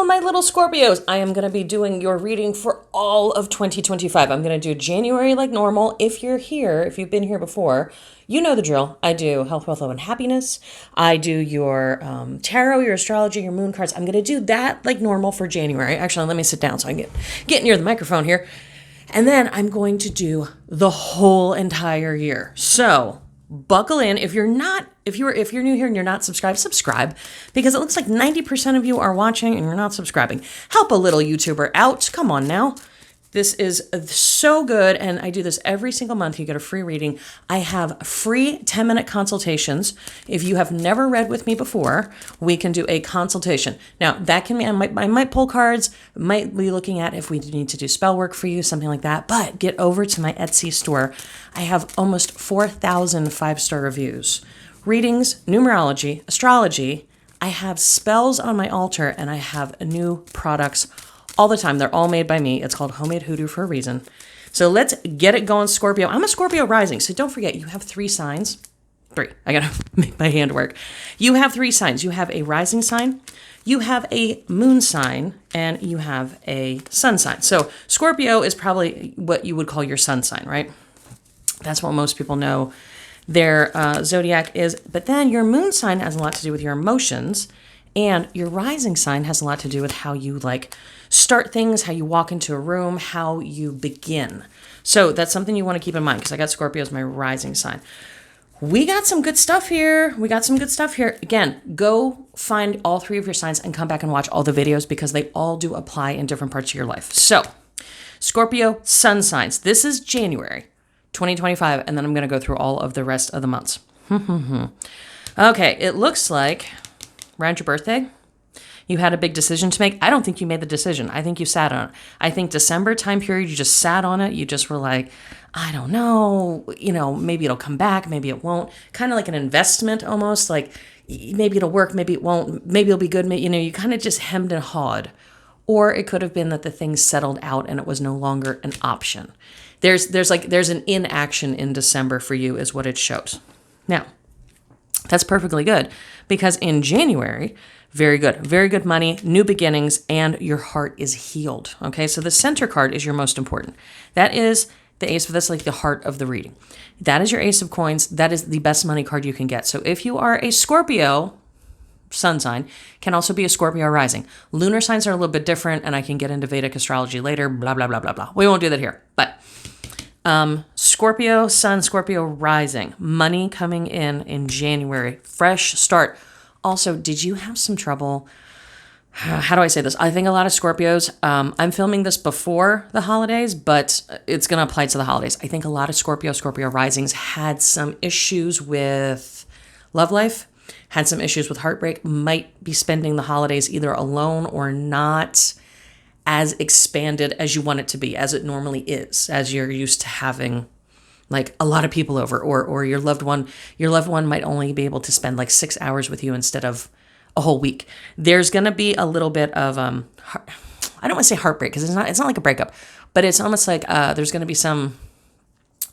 My little Scorpios, I am going to be doing your reading for all of 2025. I'm going to do January like normal. If you're here, if you've been here before, you know the drill. I do health, wealth, love, and happiness. I do your tarot, your astrology, your moon cards. I'm going to do that like normal for January. Actually, let me sit down so I can get near the microphone here. And then I'm going to do the whole entire year. So buckle in. If you're new here and you're not subscribed, subscribe, because it looks like 90% of you are watching and you're not subscribing. Help a little YouTuber out. Come on now. This is so good, and I do this every single month. You get a free reading. I have free 10-minute consultations. If you have never read with me before, we can do a consultation. Now, that can be, I might pull cards, might be looking at if we need to do spell work for you, something like that. But get over to my Etsy store. I have almost 4,000 5-star reviews. Readings, numerology, astrology. I have spells on my altar, and I have new products all the time. They're all made by me. It's called Homemade Hoodoo for a reason. So let's get it going, Scorpio. I'm a Scorpio rising, so don't forget, you have 3 signs. 3. I gotta make my hand work. You have 3 signs. You have a rising sign, you have a moon sign, and you have a sun sign. So Scorpio is probably what you would call your sun sign, right? That's what most people know their zodiac is. But then your moon sign has a lot to do with your emotions, and your rising sign has a lot to do with how you start things, how you walk into a room, how you begin. So that's something you want to keep in mind, because I got Scorpio as my rising sign. We got some good stuff here. Again, go find all 3 of your signs and come back and watch all the videos, because they all do apply in different parts of your life. So Scorpio sun signs. This is January 2025, and then I'm going to go through all of the rest of the months. Okay, it looks like around your birthday, you had a big decision to make. I don't think you made the decision. I think you sat on it. I think December time period, you just sat on it. You just were like, I don't know, maybe it'll come back, maybe it won't. Kind of like an investment almost, like maybe it'll work, maybe it won't, maybe it'll be good. You kind of just hemmed and hawed. Or it could have been that the thing settled out and it was no longer an option. There's an inaction in December for you is what it shows. Now, that's perfectly good, because in January, very good money, new beginnings, and your heart is healed. Okay, so the center card is your most important. That is the ace, that's like the heart of the reading. That is your ace of coins. That is the best money card you can get. So if you are a Scorpio sun sign, can also be a Scorpio rising. Lunar signs are a little bit different, and I can get into Vedic astrology later, blah, blah, blah, blah, blah. We won't do that here, but Scorpio sun, Scorpio rising, money coming in January, fresh start. Also, did you have some trouble? How do I say this? I think a lot of Scorpios, I'm filming this before the holidays, but it's going to apply to the holidays. I think a lot of Scorpio risings had some issues with love life, had some issues with heartbreak, might be spending the holidays either alone or not as expanded as you want it to be, as it normally is, as you're used to having like a lot of people over, or your loved one might only be able to spend like 6 hours with you instead of a whole week. There's going to be a little bit of, I don't want to say heartbreak, because it's not like a breakup, but it's almost like there's going to be some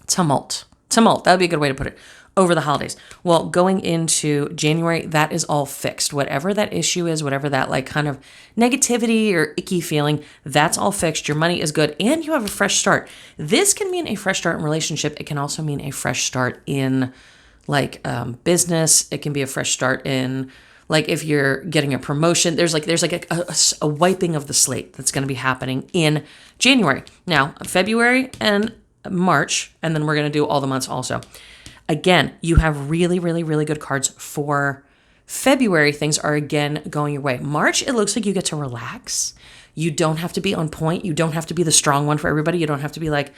tumult. That would be a good way to put it, over the holidays. Well, going into January, that is all fixed. Whatever that issue is, whatever that like kind of negativity or icky feeling, that's all fixed. Your money is good, and you have a fresh start. This can mean a fresh start in relationship. It can also mean a fresh start in like business. It can be a fresh start in like if you're getting a promotion. There's a wiping of the slate that's going to be happening in January. Now, February and March, and then we're going to do all the months also. Again, you have really, really, really good cards for February. Things are again going your way. March, it looks like you get to relax. You don't have to be on point. You don't have to be the strong one for everybody. You don't have to be like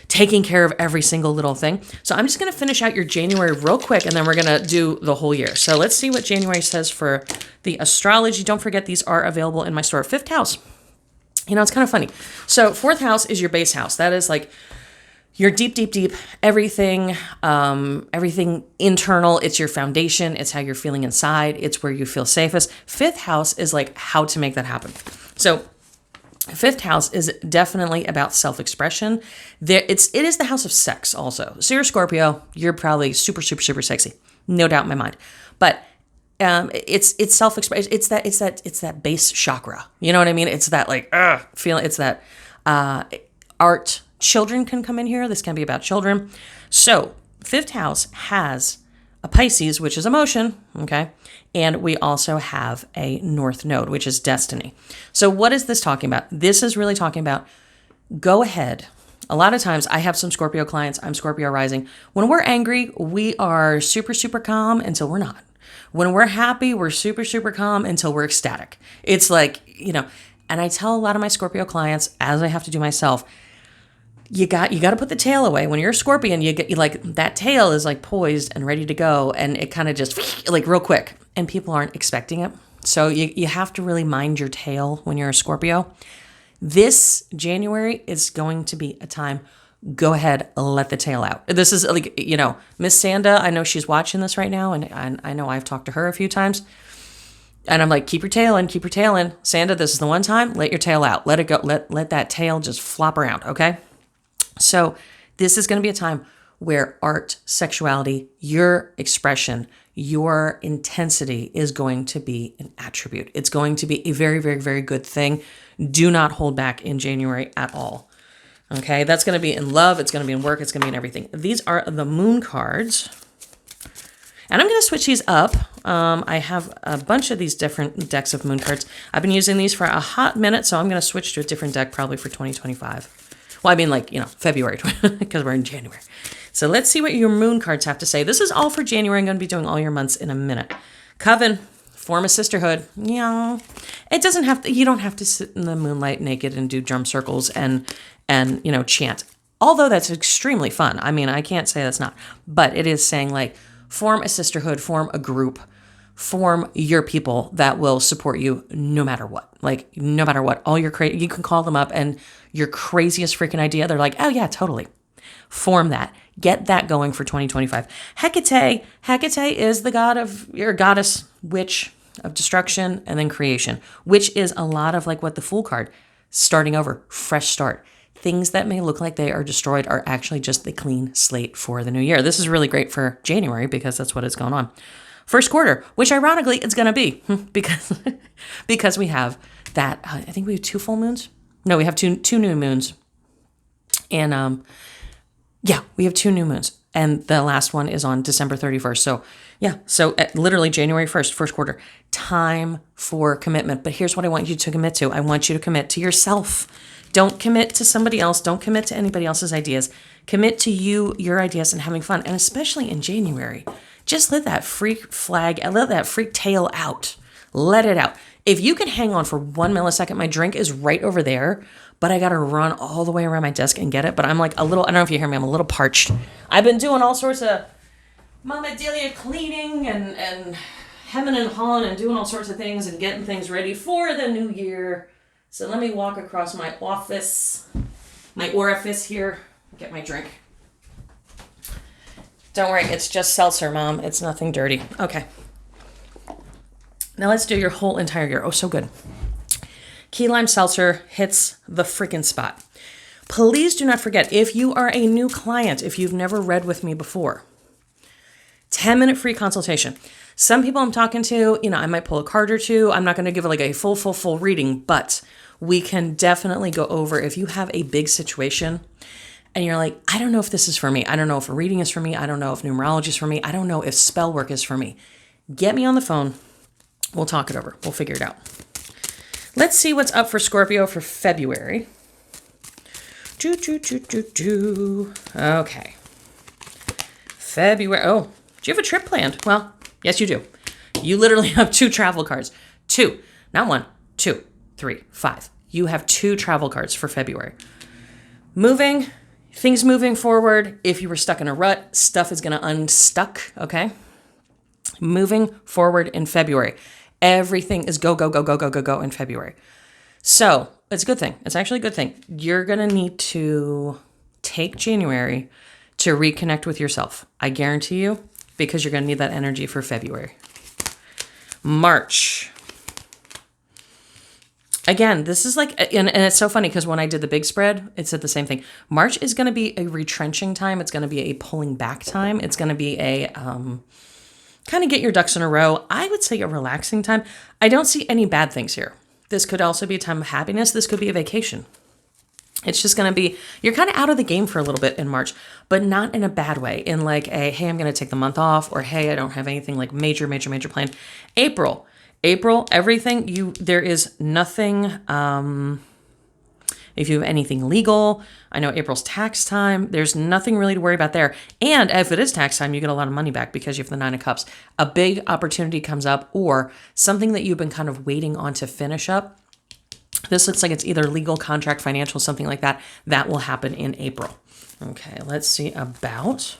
taking care of every single little thing. So I'm just going to finish out your January real quick, and then we're going to do the whole year. So let's see what January says for the astrology. Don't forget, these are available in my store. 5th house. It's kind of funny. So 4th house is your base house. That is like your deep, everything internal. It's your foundation. It's how you're feeling inside. It's where you feel safest. 5th house is like how to make that happen. So 5th house is definitely about self-expression. It is the house of sex also. So you're a Scorpio. You're probably super, super, super sexy. No doubt in my mind. But It's self-expression. It's that base chakra. You know what I mean? It's that like feeling. It's that art. Children can come in here. This can be about children. So fifth house has a Pisces, which is emotion. Okay. And we also have a North Node, which is destiny. So what is this talking about? This is really talking about go ahead. A lot of times I have some Scorpio clients. I'm Scorpio rising. When we're angry, we are super, super calm until we're not. When we're happy, we're super, super calm until we're ecstatic. It's like, and I tell a lot of my Scorpio clients, as I have to do myself, you got to put the tail away. When you're a Scorpion, you like that tail is like poised and ready to go, and it kind of just like real quick, and people aren't expecting it. So you have to really mind your tail when you're a Scorpio. This January is going to be a time. Go ahead, let the tail out. This is like, Miss Sanda, I know she's watching this right now, and I know I've talked to her a few times. And I'm like, keep your tail in. Sanda, this is the one time, let your tail out. Let it go. Let that tail just flop around, okay? So this is going to be a time where art, sexuality, your expression, your intensity is going to be an attribute. It's going to be a very, very, very good thing. Do not hold back in January at all. Okay, that's going to be in love. It's going to be in work. It's going to be in everything. These are the moon cards. And I'm going to switch these up. I have a bunch of these different decks of moon cards. I've been using these for a hot minute, so I'm going to switch to a different deck probably for 2025. Well, I mean February, because we're in January. So let's see what your moon cards have to say. This is all for January. I'm going to be doing all your months in a minute. Coven, form a sisterhood. Yeah. It doesn't have to, you don't have to sit in the moonlight naked and do drum circles and chant. Although that's extremely fun. I mean, I can't say that's not. But it is saying like, form a sisterhood, form a group, form your people that will support you no matter what. Like, no matter what. All your you can call them up and your craziest freaking idea, they're like, oh yeah, totally. Form that. Get that going for 2025. Hecate is the god of your goddess, witch of destruction and then creation, which is a lot of like what the Fool card, starting over, fresh start. Things that may look like they are destroyed are actually just the clean slate for the new year. This is really great for January because that's what is going on. First quarter, which ironically it's going to be because we have that. I think we have 2 full moons. No, we have two new moons. And we have 2 new moons. And the last one is on December 31st. So literally January 1st, first quarter, time for commitment. But here's what I want you to commit to. I want you to commit to yourself. Don't commit to somebody else. Don't commit to anybody else's ideas. Commit to your ideas and having fun. And especially in January, just let that freak flag, let that freak tail out. Let it out. If you can hang on for 1 millisecond, my drink is right over there, but I got to run all the way around my desk and get it. But I'm like I don't know if you hear me, I'm a little parched. I've been doing all sorts of Moma Delia cleaning and hemming and hawing and doing all sorts of things and getting things ready for the new year. So let me walk across my orifice here, get my drink. Don't worry, it's just seltzer, Mom. It's nothing dirty. Okay. Now let's do your whole entire year. Oh, so good. Key lime seltzer hits the freaking spot. Please do not forget, if you are a new client, if you've never read with me before, 10-minute free consultation. Some people I'm talking to, I might pull a card or two. I'm not going to give like a full reading, but we can definitely go over if you have a big situation and you're like, I don't know if this is for me. I don't know if a reading is for me. I don't know if numerology is for me. I don't know if spell work is for me. Get me on the phone. We'll talk it over. We'll figure it out. Let's see what's up for Scorpio for February. Okay. February. Oh, do you have a trip planned? Well, yes, you do. You literally have 2 travel cards. 2, not 1, 2, 3, 5. You have 2 travel cards for February. Things moving forward. If you were stuck in a rut, stuff is going to unstuck, okay? Moving forward in February. Everything is go in February. So it's a good thing. It's actually a good thing. You're going to need to take January to reconnect with yourself. I guarantee you, because you're going to need that energy for February. March. Again, this is like, and it's so funny because when I did the big spread, it said the same thing. March is going to be a retrenching time. It's going to be a pulling back time. It's going to be kind of get your ducks in a row. I would say a relaxing time. I don't see any bad things here. This could also be a time of happiness. This could be a vacation. It's just going to be, you're kind of out of the game for a little bit in March, but not in a bad way. In like a, hey, I'm going to take the month off, or hey, I don't have anything like major planned. April, everything there is nothing, if you have anything legal, I know April's tax time. There's nothing really to worry about there. And if it is tax time, you get a lot of money back because you have the 9 of Cups. A big opportunity comes up, or something that you've been kind of waiting on to finish up. This looks like it's either legal, contract, financial, something like that. That will happen in April. Okay, let's see about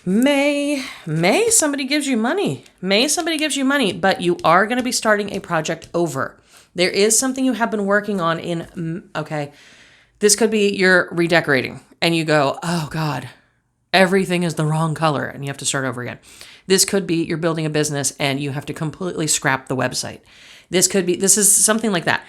May. May, somebody gives you money. But you are going to be starting a project over. There is something you have been working on okay, this could be you're redecorating and you go, oh God, everything is the wrong color and you have to start over again. This could be you're building a business and you have to completely scrap the website. This is something like that.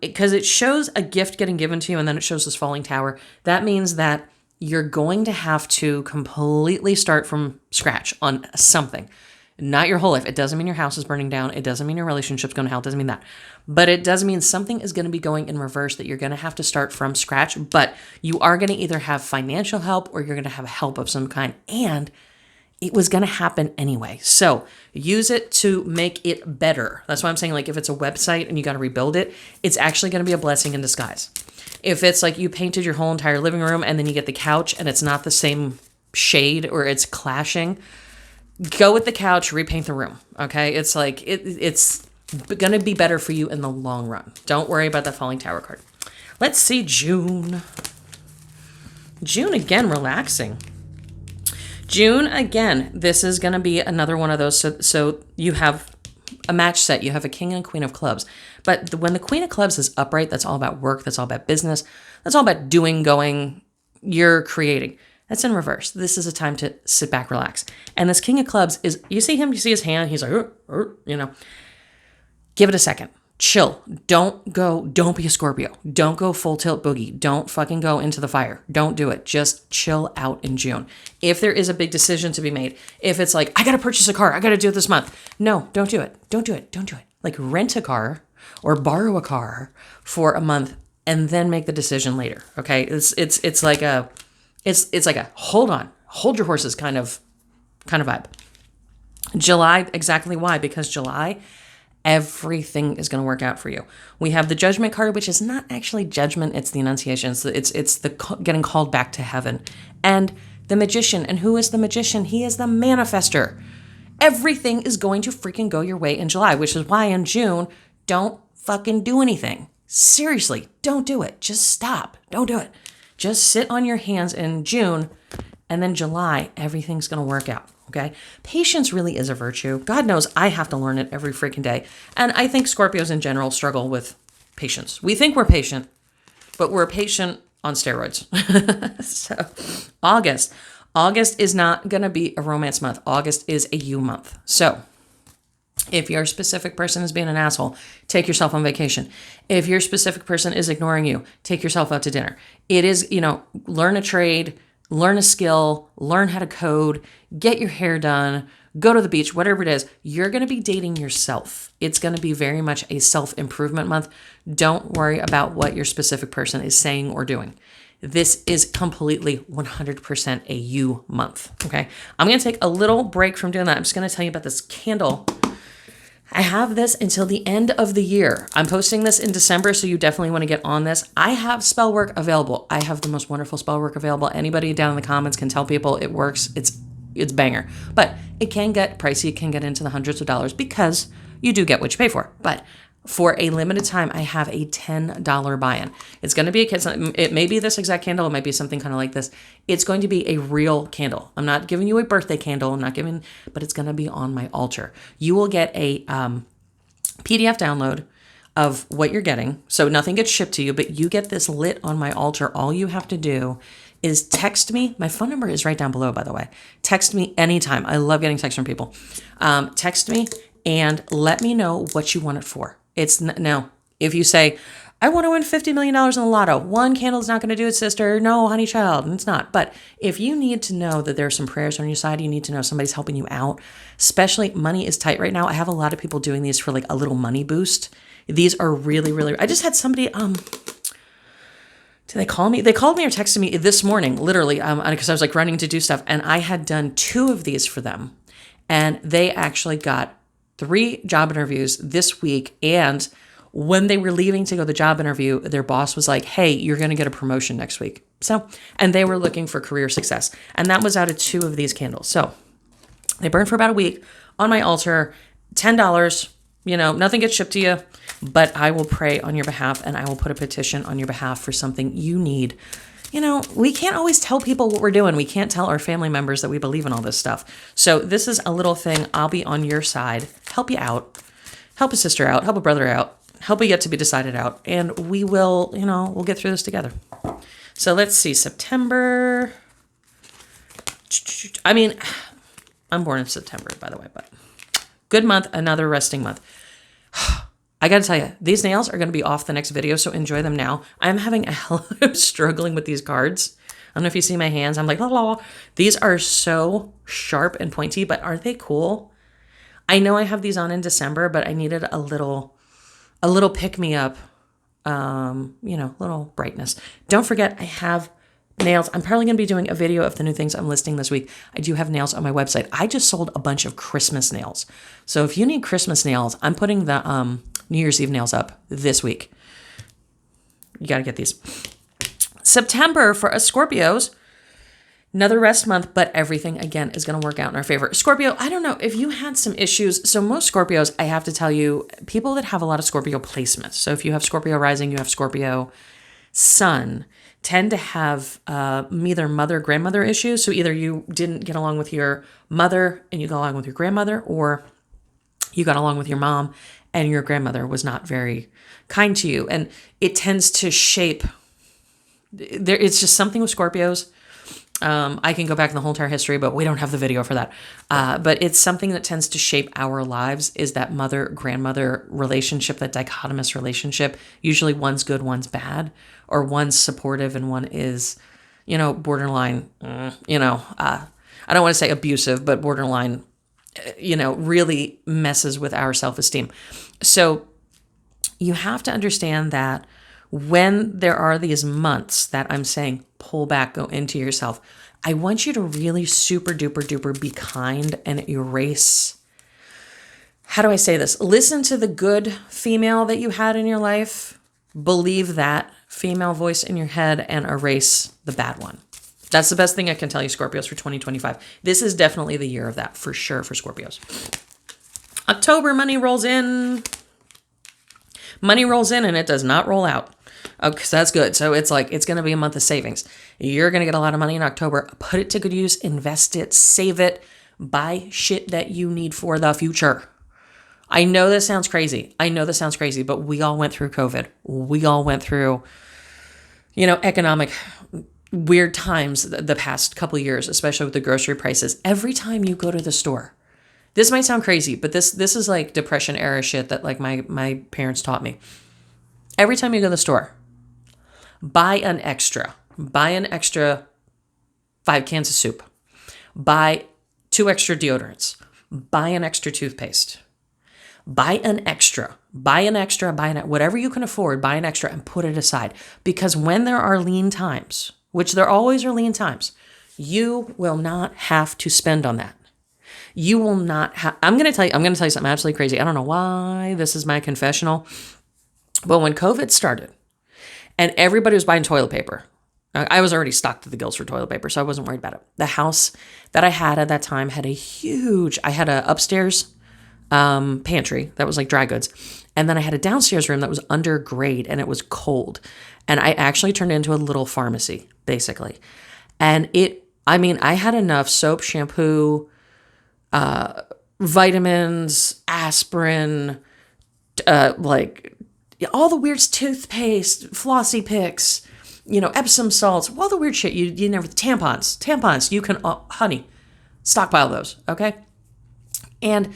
Because it shows a gift getting given to you and then it shows this falling tower. That means that you're going to have to completely start from scratch on something. Not your whole life. It doesn't mean your house is burning down. It doesn't mean your relationship's going to hell. It doesn't mean that. But it does mean something is going to be going in reverse, that you're going to have to start from scratch. But you are going to either have financial help or you're going to have help of some kind. And it was going to happen anyway. So use it to make it better. That's why I'm saying, like, if it's a website and you got to rebuild it, it's actually going to be a blessing in disguise. If it's like you painted your whole entire living room and then you get the couch and it's not the same shade or it's clashing, go with the couch, repaint the room. Okay. It's like, it's going to be better for you in the long run. Don't worry about that falling tower card. Let's see June. June again, relaxing. June, again, this is going to be another one of those. So you have a match set. You have a king and queen of clubs. But when the queen of clubs is upright, that's all about work. That's all about business. That's all about doing, going, you're creating. That's in reverse. This is a time to sit back, relax. And this king of clubs is, you see him, you see his hand. He's like, give it a second. Chill. Don't be a Scorpio. Don't go full tilt boogie. Don't fucking go into the fire. Don't do it. Just chill out in June. If there is a big decision to be made, if it's like, I got to purchase a car, I got to do it this month. No, don't do it. Don't do it. Don't do it. Like, rent a car or borrow a car for a month and then make the decision later. Okay. It's like a hold on, hold your horses kind of vibe. July, exactly why? Because July, everything is going to work out for you. We have the Judgment card, which is not actually judgment. It's the Annunciation. It's the getting called back to heaven. And the Magician. And who is the Magician? He is the manifester. Everything is going to freaking go your way in July, which is why in June, don't fucking do anything. Seriously, don't do it. Just stop. Don't do it. Just sit on your hands in June, and then July, everything's going to work out. Okay. Patience really is a virtue. God knows I have to learn it every freaking day. And I think Scorpios in general struggle with patience. We think we're patient, but we're patient on steroids. So August is not going to be a romance month. August is a you month. So if your specific person is being an asshole, take yourself on vacation. If your specific person is ignoring you, take yourself out to dinner. It is, learn a trade, learn a skill, learn how to code, get your hair done, go to the beach, whatever it is. You're going to be dating yourself. It's going to be very much a self-improvement month. Don't worry about what your specific person is saying or doing. This is completely 100% a you month. Okay. I'm going to take a little break from doing that. I'm just going to tell you about this candle. I have this until the end of the year. I'm posting this in December, so you definitely want to get on this. I have spell work available. I have the most wonderful spell work available. Anybody down in the comments can tell people it works. It's banger. But it can get pricey. It can get into the hundreds of dollars because you do get what you pay for. But for a limited time, I have a $10 buy-in. It's going to be it may be this exact candle. It might be something kind of like this. It's going to be a real candle. I'm not giving you a birthday candle. But it's going to be on my altar. You will get a PDF download of what you're getting. So nothing gets shipped to you, but you get this lit on my altar. All you have to do is text me. My phone number is right down below, by the way. Text me anytime. I love getting texts from people. Text me and let me know what you want it for. Now, if you say, I want to win $50 million in the lotto. One candle is not going to do it, sister. No, honey child, it's not. But if you need to know that there's some prayers on your side, you need to know somebody's helping you out, especially money is tight right now. I have a lot of people doing these for like a little money boost. These are really, really, I just had somebody, did they call me? They called me or texted me this morning, literally, because I was like running to do stuff. And I had done 2 of these for them. And they actually got 3 job interviews this week. And when they were leaving to go to the job interview, their boss was like, hey, you're going to get a promotion next week. So, and they were looking for career success. And that was out of 2 of these candles. So they burned for about a week on my altar, $10, nothing gets shipped to you, but I will pray on your behalf and I will put a petition on your behalf for something you need. We can't always tell people what we're doing. We can't tell our family members that we believe in all this stuff. So this is a little thing. I'll be on your side, help you out, help a sister out, help a brother out, help a yet to be decided out. And we will, we'll get through this together. So let's see, September. I'm born in September, by the way, but good month, another resting month. I got to tell you, these nails are going to be off the next video, so enjoy them now. I'm having a hell of struggling with these cards. I don't know if you see my hands. I'm like, la, la, la. These are so sharp and pointy, but aren't they cool? I know I have these on in December, but I needed a little pick-me-up, little brightness. Don't forget, I have nails. I'm probably going to be doing a video of the new things I'm listing this week. I do have nails on my website. I just sold a bunch of Christmas nails. So if you need Christmas nails, I'm putting the New Year's Eve nails up this week. You got to get these. September for us Scorpios, another rest month, but everything again is going to work out in our favor. Scorpio, I don't know if you had some issues. So most Scorpios, I have to tell you, people that have a lot of Scorpio placements. So if you have Scorpio rising, you have Scorpio sun, tend to have either mother, grandmother issues. So either you didn't get along with your mother and you got along with your grandmother, or you got along with your mom and your grandmother was not very kind to you. And it tends to shape, it's just something with Scorpios. I can go back in the whole entire history, but we don't have the video for that. But it's something that tends to shape our lives, is that mother-grandmother relationship, that dichotomous relationship. Usually one's good, one's bad, or one's supportive and one is, borderline, I don't want to say abusive, but borderline, really messes with our self-esteem. So you have to understand that when there are these months that I'm saying, pull back, go into yourself, I want you to really super duper duper be kind and erase. How do I say this? Listen to the good female that you had in your life. Believe that female voice in your head and erase the bad one. That's the best thing I can tell you, Scorpios, for 2025. This is definitely the year of that, for sure, for Scorpios. October, money rolls in. Money rolls in and it does not roll out. Okay, so that's good. So it's going to be a month of savings. You're going to get a lot of money in October. Put it to good use, invest it, save it, buy shit that you need for the future. I know this sounds crazy. But we all went through COVID. We all went through, economic weird times the past couple of years, especially with the grocery prices. Every time you go to the store, this might sound crazy, but this is like Depression era shit that like my parents taught me. Every time you go to the store, buy an extra 5 cans of soup, buy 2 extra deodorants, buy an extra toothpaste, buy an extra, whatever you can afford, buy an extra and put it aside. Because when there are lean times, which there always are lean times, you will not have to spend on that. You will not have, I'm going to tell you something absolutely crazy. I don't know why this is my confessional, but when COVID started and everybody was buying toilet paper, I was already stocked to the gills for toilet paper, so I wasn't worried about it. The house that I had at that time had I had a upstairs pantry that was like dry goods. And then I had a downstairs room that was under grade and it was cold. And I actually turned it into a little pharmacy, basically. And I had enough soap, shampoo, vitamins, aspirin, all the weird toothpaste, flossy picks, Epsom salts, all the weird shit you never, tampons, you can, honey, stockpile those, okay? And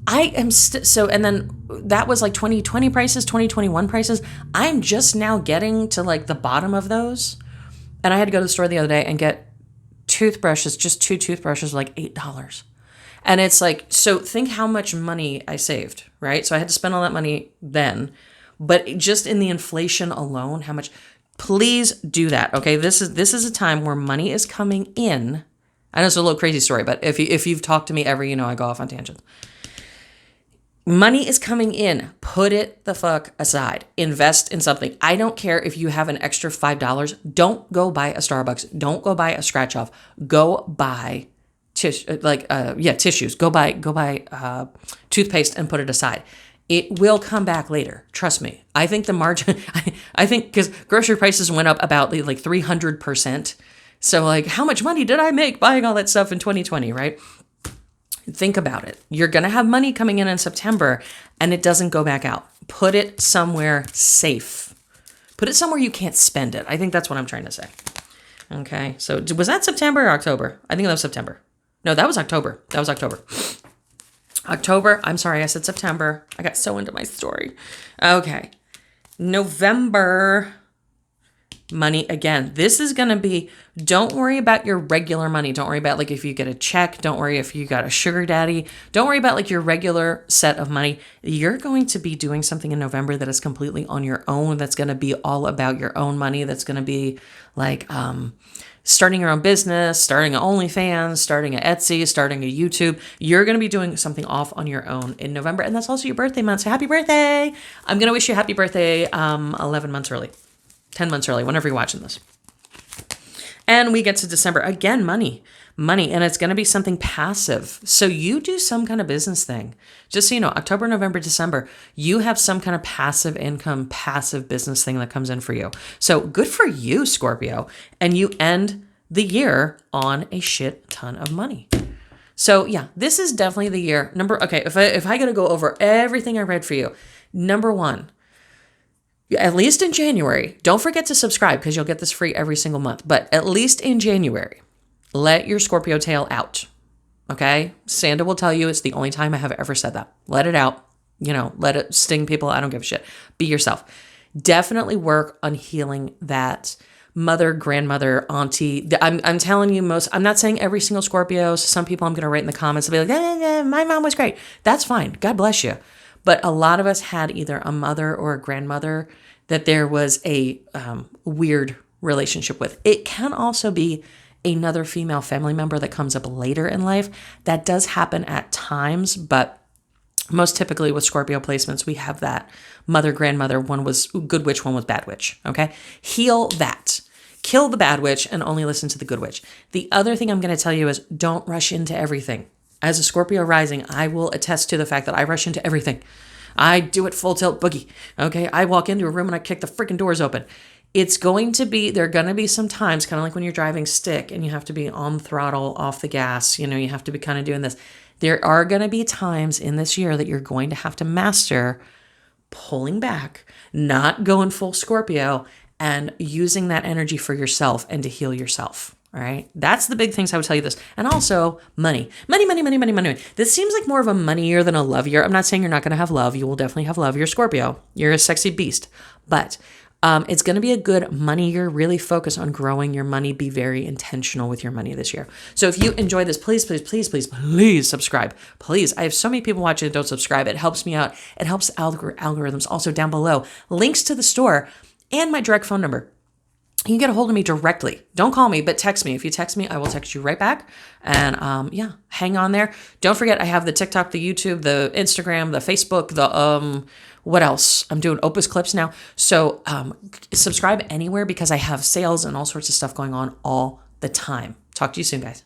I am so, and then that was like 2020 prices, 2021 prices. I'm just now getting to like the bottom of those. And I had to go to the store the other day and get toothbrushes, just 2 toothbrushes, like $8. And it's like, so think how much money I saved, right? So I had to spend all that money then, but just in the inflation alone, how much, please do that. Okay. This is a time where money is coming in. I know it's a little crazy story, but if you've talked to me ever, you know, I go off on tangents. Money is coming in. Put it the fuck aside. Invest in something. I don't care if you have an extra $5. Don't go buy a Starbucks. Don't go buy a scratch off. Go buy tissues. Go buy toothpaste and put it aside. It will come back later. Trust me. I think the margin, I think because grocery prices went up about like 300%. So like, how much money did I make buying all that stuff in 2020, right? Think about it. You're going to have money coming in September and it doesn't go back out. Put it somewhere safe. Put it somewhere you can't spend it. I think that's what I'm trying to say. Okay. So was that September or October? I think that was September. No, that was October. October. I'm sorry. I said September. I got so into my story. Okay. November. Money again. This is going to be, don't worry about your regular money. Don't worry about like if you get a check. Don't worry if you got a sugar daddy. Don't worry about like your regular set of money. You're going to be doing something in November that is completely on your own. That's going to be all about your own money. That's going to be like starting your own business, starting an OnlyFans, starting an Etsy, starting a YouTube. You're going to be doing something off on your own in November. And that's also your birthday month. So happy birthday. I'm going to wish you a happy birthday 11 months early. 10 months early, whenever you're watching this. And we get to December. Again, money. And it's going to be something passive. So you do some kind of business thing. Just so you know, October, November, December, you have some kind of passive income, passive business thing that comes in for you. So good for you, Scorpio. And you end the year on a shit ton of money. So yeah, this is definitely the year. Okay, if I got to go over everything I read for you, number one, at least in January, don't forget to subscribe because you'll get this free every single month. But at least in January, let your Scorpio tail out. Okay? Santa will tell you it's the only time I have ever said that. Let it out. You know, let it sting people. I don't give a shit. Be yourself. Definitely work on healing that mother, grandmother, auntie. I'm telling you I'm not saying every single Scorpio. So some people I'm going to write in the comments and be like, my mom was great. That's fine. God bless you. But a lot of us had either a mother or a grandmother that there was a weird relationship with. It can also be another female family member that comes up later in life. That does happen at times, but most typically with Scorpio placements, we have that mother, grandmother. One was good witch, one was bad witch. Okay? Heal that. Kill the bad witch and only listen to the good witch. The other thing I'm going to tell you is don't rush into everything. As a Scorpio rising, I will attest to the fact that I rush into everything. I do it full tilt boogie. Okay. I walk into a room and I kick the freaking doors open. There are going to be some times, kind of like when you're driving stick and you have to be on throttle, off the gas, you have to be kind of doing this. There are going to be times in this year that you're going to have to master pulling back, not going full Scorpio, and using that energy for yourself and to heal yourself. All right. That's the big things I would tell you this. And also money. This seems like more of a money year than a love year. I'm not saying you're not going to have love. You will definitely have love. You're Scorpio. You're a sexy beast. But it's going to be a good money year. Really focus on growing your money. Be very intentional with your money this year. So if you enjoy this, please subscribe. Please. I have so many people watching that don't subscribe. It helps me out. It helps algorithms. Also down below, links to the store and my direct phone number. You can get a hold of me directly. Don't call me, but text me. If you text me, I will text you right back. And hang on there. Don't forget, I have the TikTok, the YouTube, the Instagram, the Facebook, the what else? I'm doing Opus Clips now. So subscribe anywhere because I have sales and all sorts of stuff going on all the time. Talk to you soon, guys.